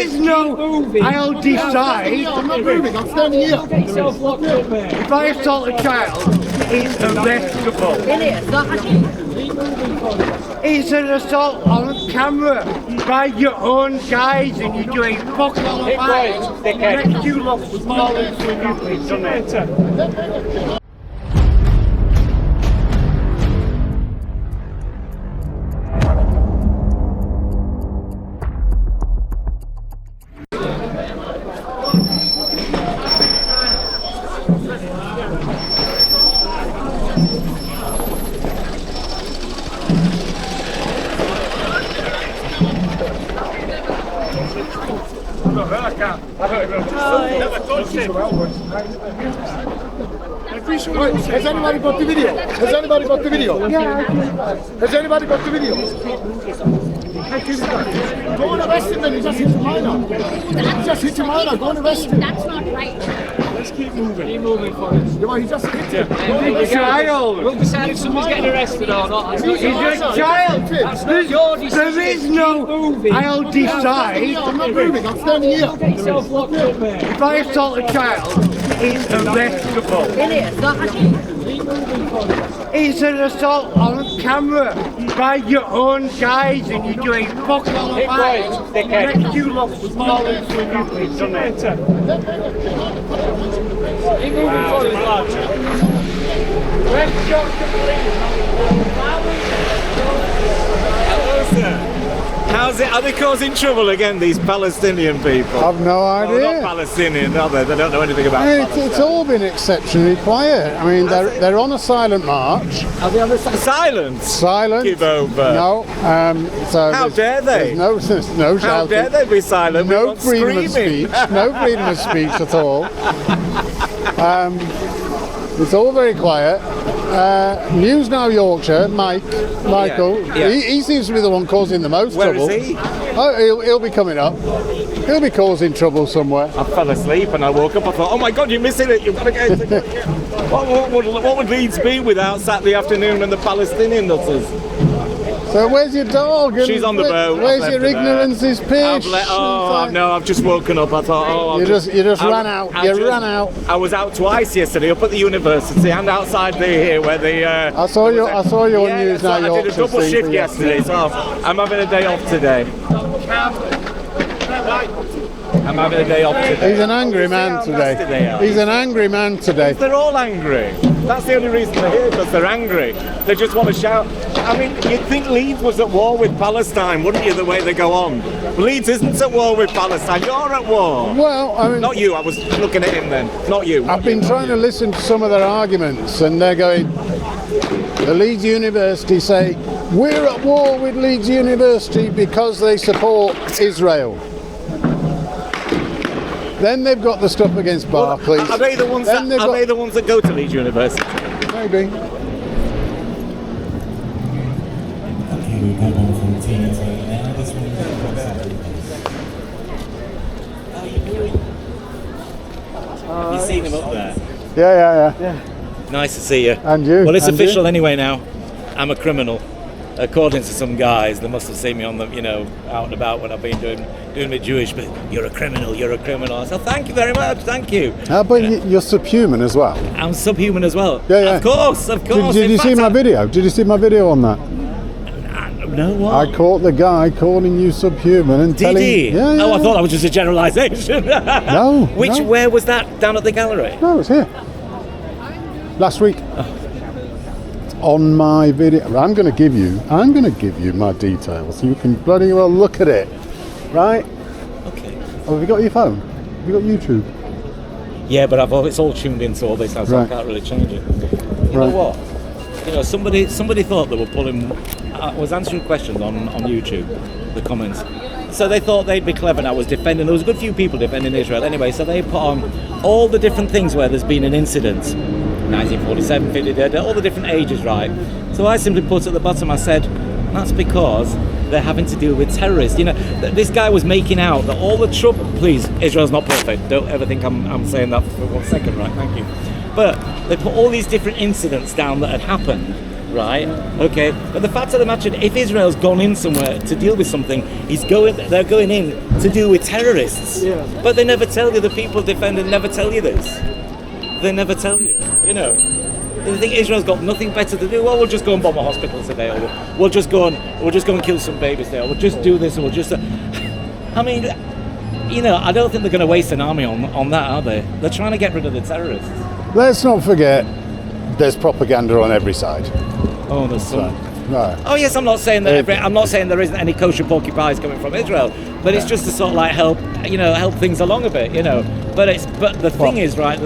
is no I'll decide. I'm not moving, I'm standing here. If I assault a child, it's arrestable. It's an assault on camera by your own guys, and you're doing fucking all about it. Makes you look small and stupid, doesn't it? Has anybody got the video? Has anybody got the video? Has anybody got the video? Go and arrest him then, he just hit a minor. He just hit a minor, go and arrest him. That's not right. Let's keep moving. Keep moving for us. Yeah, well, he just hit him. He's a child. We'll decide if someone's getting arrested or not. He's a child. There is no I'll decide. I'm not moving, I'm standing here. If I assault a child, it's arrestable. It's an assault on camera by your own guys, and you're doing fucking all about it. Makes you look small and stupid, doesn't it? Keep moving for us, lads. Hello, sir. How's it? Are they causing trouble again, these Palestinian people? I've no idea. Oh, not Palestinian, are they? They don't know anything about Palestine. It's all been exceptionally quiet. I mean, they're on a silent march. Are they on the silence? Silent. Give over. No. So how dare they? No shouting. How dare they be silent? No freedom of speech. No freedom of speech at all. It's all very quiet. News Now Yorkshire, Michael, Yeah. He seems to be the one causing the most trouble. Where is he? Oh, he'll be coming up. He'll be causing trouble somewhere. I fell asleep and I woke up. I thought, oh my God, you're missing it. You've got to get it. What would Leeds be without Saturday afternoon and the Palestinian nutters? So where's your dog? And she's on the boat. Where's your ignorance is pitch? No, I've just woken up. I thought, you just ran out. Ran out. I was out twice yesterday, up at the university and outside here where the. I saw you on News Now Yorkshire. I did a double shift yesterday, so I'm having a day off today. I'm having a day off today. He's an angry man today. He's an angry man today. They're all angry. That's the only reason they're here, because they're angry. They just want to shout. I mean, you'd think Leeds was at war with Palestine, wouldn't you, the way they go on? Leeds isn't at war with Palestine. You're at war. Well, I mean... Not you. I was looking at him then. Not you. I've been trying to listen to some of their arguments, and they're going... The Leeds University say, we're at war with Leeds University because they support Israel. Then they've got the stuff against Barclays. Are they the ones that go to Leeds University? Maybe. Have you seen him up there? Yeah. Nice to see you. And you. Well, it's and official you? Anyway now. I'm a criminal. According to some guys, they must have seen me on the, out and about when I've been doing my Jewish. But you're a criminal. I said, thank you very much. Thank you. But you're subhuman as well. I'm subhuman as well. Yeah. Of course. Did you see my video? Did you see my video on that? No, what? I caught the guy calling you subhuman and telling... Did he? Yeah. Oh, I thought that was just a generalisation. No. Where was that? Down at the gallery? No, it was here. Last week. Oh. On my video. I'm going to give you my details. You can bloody well look at it. Right? Okay. Oh, have you got your phone? Have you got YouTube? Yeah, but it's all tuned into all this, so I can't really change it. You know what? Somebody thought they were pulling... I was answering questions on YouTube, the comments. So they thought they'd be clever, and I was defending... There was a good few people defending Israel anyway, so they put on all the different things where there's been an incident. 1947, 50, all the different ages, right? So I simply put at the bottom, I said, that's because they're having to deal with terrorists. This guy was making out that all the trouble... Please, Israel's not perfect. Don't ever think I'm saying that for 1 second, right? Thank you. But they put all these different incidents down that had happened, right? Okay, but the fact of the matter, if Israel's gone in somewhere to deal with something, they're going in to deal with terrorists. Yeah. But they never tell you. The people defending never tell you this. They never tell you. You know, they think Israel's got nothing better to do. Well, we'll just go and bomb a hospital today, or we'll just go and kill some babies there, or we'll just do this, or we'll just. I mean, you know, I don't think they're going to waste an army on that, are they? They're trying to get rid of the terrorists. Let's not forget, there's propaganda on every side. Oh, there's some. No. Oh yes, I'm not saying that. I'm not saying there isn't any kosher porky pies coming from Israel, but it's just to sort of like help things along a bit, you know. But the thing is, right,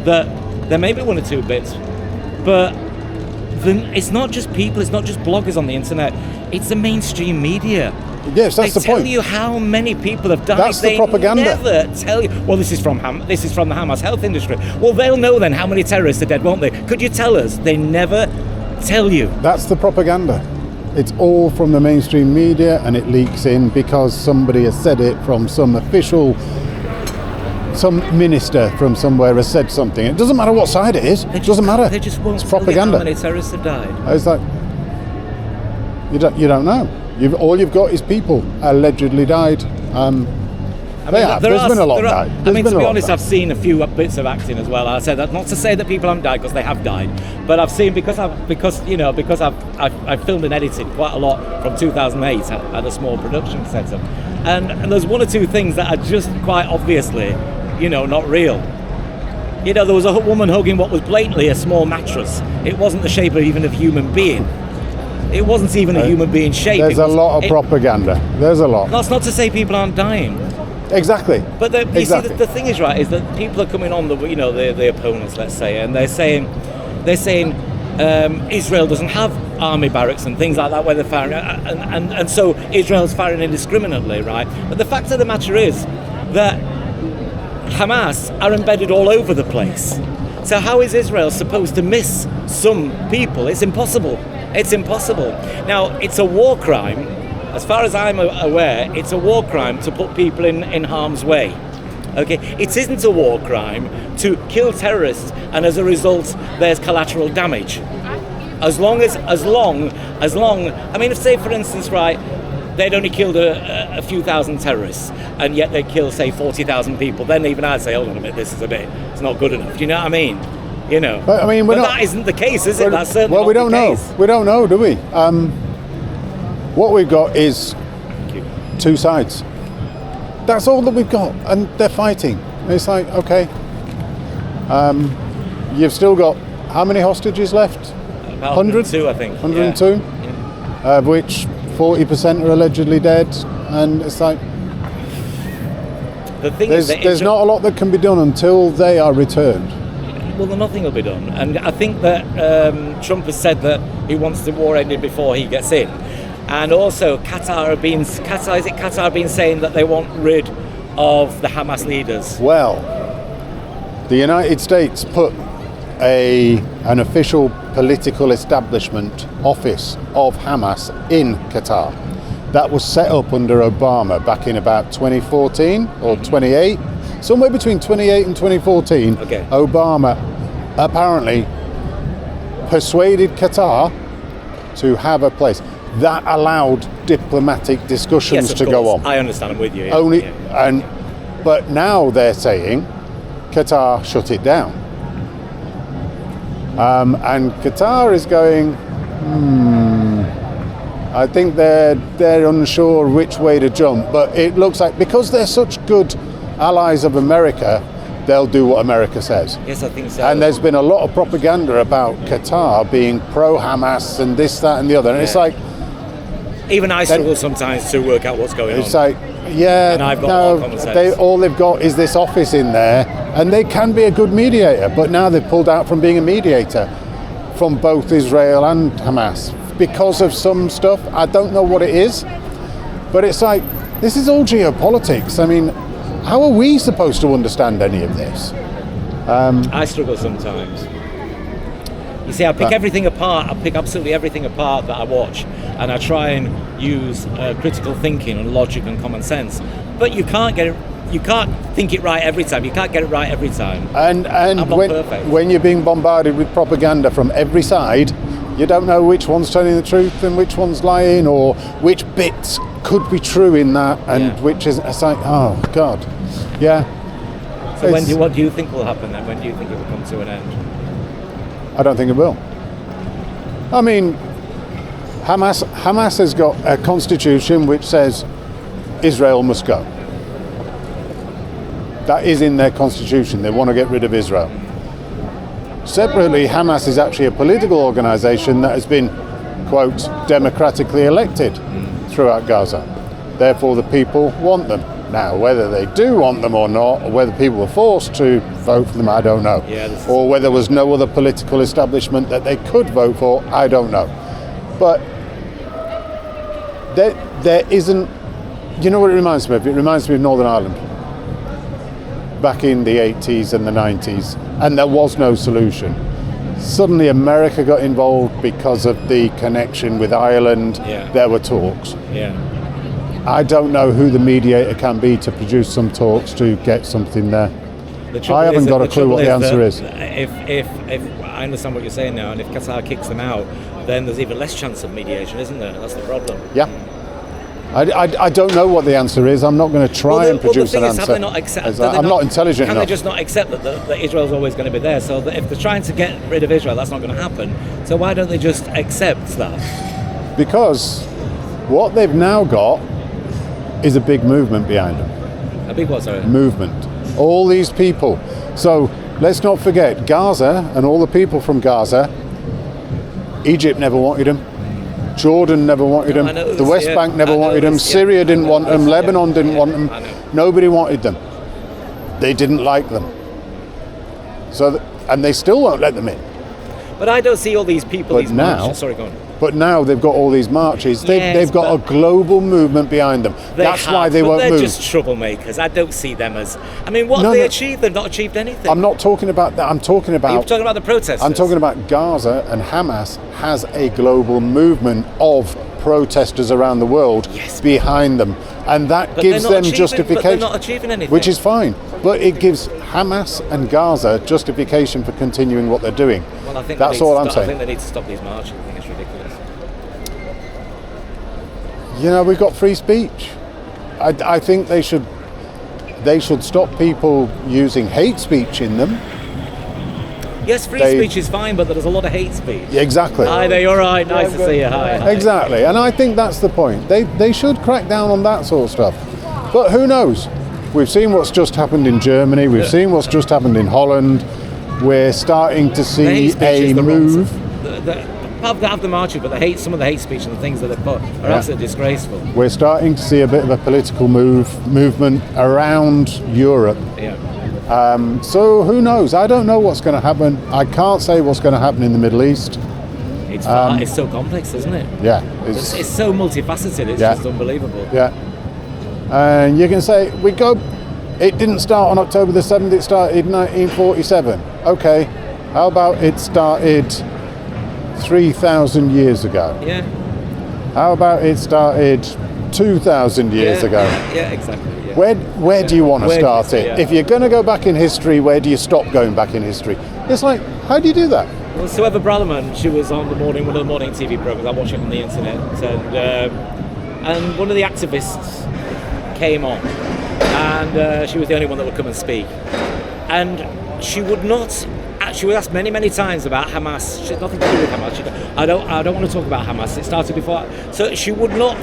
that there may be one or two bits, but then it's not just people, it's not just bloggers on the internet, it's the mainstream media. Yes, that's the point. They tell you how many people have died. That's the propaganda. They never tell you. Well, this is from the Hamas health industry. Well, they'll know then how many terrorists are dead, won't they? Could you tell us? They never tell you. That's the propaganda. It's all from the mainstream media, and it leaks in because somebody has said it from some official, some minister from somewhere has said something. It doesn't matter what side it is. It doesn't matter. They just won't it's tell you propaganda. how many terrorists have died. It's like you don't know. All you've got is people allegedly died. There's been a lot died. I mean, to be honest, I've seen a few bits of acting as well. I said that not to say that people haven't died, because they have died, but I've seen because I've filmed and edited quite a lot from 2008 at a small production setup, and there's one or two things that are just quite obviously, not real. There was a woman hugging what was blatantly a small mattress. It wasn't the shape of even a human being. It wasn't even a human being shape. There's a lot of propaganda. There's a lot. That's not to say people aren't dying. Exactly. But you see, the thing is, right, is that people are coming on the opponents, let's say, and they're saying Israel doesn't have army barracks and things like that where they're firing, and so Israel's firing indiscriminately, right? But the fact of the matter is that Hamas are embedded all over the place. So how is Israel supposed to miss some people? It's impossible. It's impossible. Now, it's a war crime. As far as I'm aware, it's a war crime to put people in harm's way. Okay, it isn't a war crime to kill terrorists, and as a result, there's collateral damage. As long, I mean, if say for instance, right, they'd only killed a few thousand terrorists, and yet they kill, say, 40,000 people, then even I'd say, hold on a minute, it's not good enough. Do you know what I mean? But I mean, that isn't the case, is it? That's certainly we don't know. We don't know, do we? What we've got is two sides. That's all that we've got, and they're fighting. It's like, okay, you've still got how many hostages left? About 102, I think. 102, yeah. Of which 40% are allegedly dead, and it's like there's not a lot that can be done until they are returned. Well, nothing will be done, and I think that Trump has said that he wants the war ended before he gets in, and also Qatar have been saying that they want rid of the Hamas leaders. Well, the United States put an official political establishment office of Hamas in Qatar. That was set up under Obama back in about 2014 or 28. Somewhere between 28 and 2014, okay. Obama apparently persuaded Qatar to have a place. That allowed diplomatic discussions to go on. I understand, I'm with you. Yeah. But now they're saying Qatar shut it down. And Qatar is going, I think they're unsure which way to jump, but it looks like because they're such good allies of America, they'll do what America says. Yes, I think so. And there's been a lot of propaganda about Qatar being pro-Hamas and this, that, and the other. And it's like, even I struggle sometimes to work out what's going on. It's like, yeah, and I've got more common sense. All they've got is this office in there, and they can be a good mediator. But now they've pulled out from being a mediator from both Israel and Hamas because of some stuff. I don't know what it is, but it's like, this is all geopolitics. I mean, how are we supposed to understand any of this? I struggle sometimes. You see, I pick everything apart. I pick absolutely everything apart that I watch, and I try and use critical thinking and logic and common sense. But you can't get it. You can't think it right every time. You can't get it right every time. And I'm not perfect. When you're being bombarded with propaganda from every side, You don't know which one's telling the truth and which one's lying, or which bits could be true in that, and which is. It's like, oh God, yeah. So what do you think will happen then? When do you think it will come to an end? I don't think it will. I mean, Hamas has got a constitution which says Israel must go. That is in their constitution. They want to get rid of Israel. Separately, Hamas is actually a political organisation that has been, quote, democratically elected throughout Gaza. Therefore, the people want them. Now, whether they do want them or not, or whether people were forced to vote for them, I don't know. Or whether there was no other political establishment that they could vote for, I don't know. But there isn't... You know what it reminds me of? It reminds me of Northern Ireland. Back in the 80s and the 90s, and there was no solution. Suddenly America got involved because of the connection with Ireland. There were talks. I don't know who the mediator can be to produce some talks to get something there. I haven't got a clue what the answer is. If I understand what you're saying now, and if Qatar kicks them out, then there's even less chance of mediation, isn't there? That's the problem. Yeah. I don't know what the answer is. I'm not going to try and produce an answer. I'm not intelligent enough. Can they just not accept that Israel's always going to be there? So that if they're trying to get rid of Israel, that's not going to happen. So why don't they just accept that? Because what they've now got is a big movement behind them. A big what, sorry? Movement. All these people. So let's not forget, Gaza and all the people from Gaza, Egypt never wanted them. Jordan never wanted them. The West Bank never wanted them. Syria didn't want them. Lebanon didn't want them. Nobody wanted them. They didn't like them. So, and they still won't let them in. But I don't see all these people. These marches. Sorry, go on. But now they've got all these marches. They've got a global movement behind them. That's why they won't move. They're just troublemakers. I don't see them as... I mean, what have they achieved? They've not achieved anything. I'm not talking about that. I'm talking about... Are you talking about the protesters? I'm talking about Gaza, and Hamas has a global movement of protesters around the world behind them. And that gives them justification. But they're not achieving anything. Which is fine. But it gives Hamas and Gaza justification for continuing what they're doing. Well, I think that's all I'm saying. I think they need to stop these marches. I think it's ridiculous. You know, we've got free speech. I think they should stop people using hate speech in them. Yes, free speech is fine, but there's a lot of hate speech. Exactly. Hi there, you're right. Nice to see you. Hi. Exactly, and I think that's the point. They should crack down on that sort of stuff. But who knows? We've seen what's just happened in Germany. We've seen what's just happened in Holland. We're starting to see a move. Have the marches, but some of the hate speech and the things that they've put are absolutely disgraceful. We're starting to see a bit of a political movement around Europe. So who knows? I don't know what's going to happen. I can't say what's going to happen in the Middle East. It's so complex, isn't it? Yeah. It's so multifaceted. It's just unbelievable. Yeah. And you can say, it didn't start on October the 7th, it started in 1947. Okay, how about it started 3,000 years ago? Yeah. How about it started 2,000 years ago? Yeah, exactly. Yeah. Where do you want to start it? Yeah. If you're going to go back in history, where do you stop going back in history? It's like, how do you do that? Well, Sueva Braverman, she was on one of the morning TV programs. I watch it on the internet, and one of the activists came on, and she was the only one that would come and speak, and she would not. She was asked many times about Hamas. She had nothing to do with Hamas. I don't want to talk about Hamas. It started before. So she would not.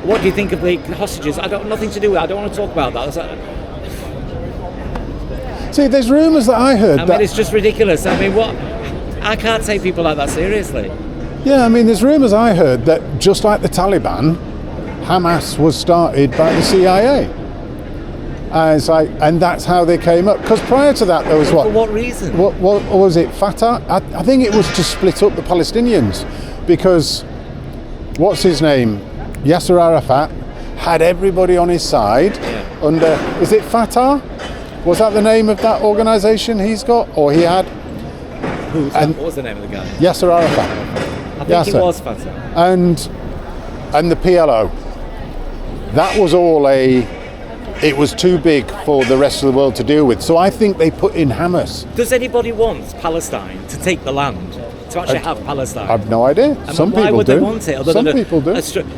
What do you think of the hostages? Nothing to do with it. I don't want to talk about that. See, there's rumours that I heard. I mean, it's just ridiculous. I mean, what? I can't take people like that seriously. Yeah, I mean, there's rumours I heard that just like the Taliban, Hamas was started by the CIA. And that's how they came up. Because prior to that, there was what? For what reason? What was it? Fatah? I think it was to split up the Palestinians. Because, what's his name? Yasser Arafat had everybody on his side under, is it Fatah? Was that the name of that organisation he's got? Or he had? What was the name of the guy? Yasser Arafat. I think it was Fatah. And the PLO. That was all it was too big for the rest of the world to deal with. So I think they put in Hamas. Does anybody want Palestine to take the land, to actually have Palestine? I've no idea. And Some why people would do. they want it? Some people do.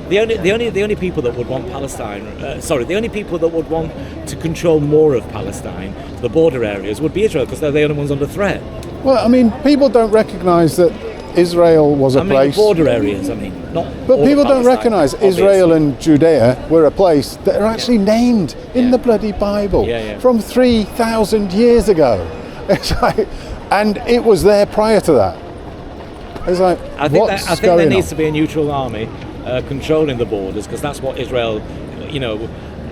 The only people that would want Palestine, the only people that would want to control more of Palestine, the border areas, would be Israel, because they're the only ones under threat. Well, I mean, people don't recognise that Israel was a place. Border areas. I mean, not. But people don't Palestine, recognise obviously. Israel and Judea were a place that are actually named in the bloody Bible from 3,000 years ago. It's like, and it was there prior to that. It's like, I think there needs to be a neutral army controlling the borders, because that's what Israel,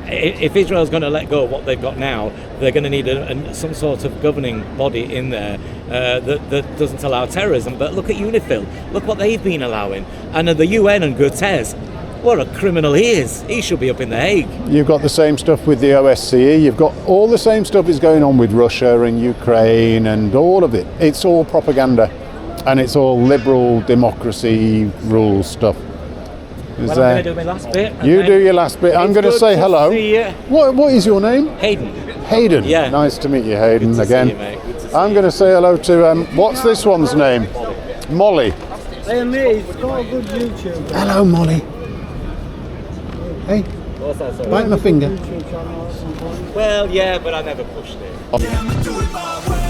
if Israel's going to let go of what they've got now, they're going to need some sort of governing body in there that doesn't allow terrorism. But look at UNIFIL. Look what they've been allowing. And the UN and Guterres, what a criminal he is. He should be up in The Hague. You've got the same stuff with the OSCE. You've got all the same stuff is going on with Russia and Ukraine and all of it. It's all propaganda. And it's all liberal democracy rules stuff. Well, I'm going to do my last bit. You do your last bit. I'm going to say hello. What is your name? Hayden. Hayden. Yeah. Nice to meet you, Hayden, Good to again. see you, mate. Good to see I'm going to say hello to, what's this one's name? Molly. Hey, mate, it's got a good YouTube. Hello, Molly. Hey, What's that, sorry? bite my finger. Well, yeah, but I never pushed it.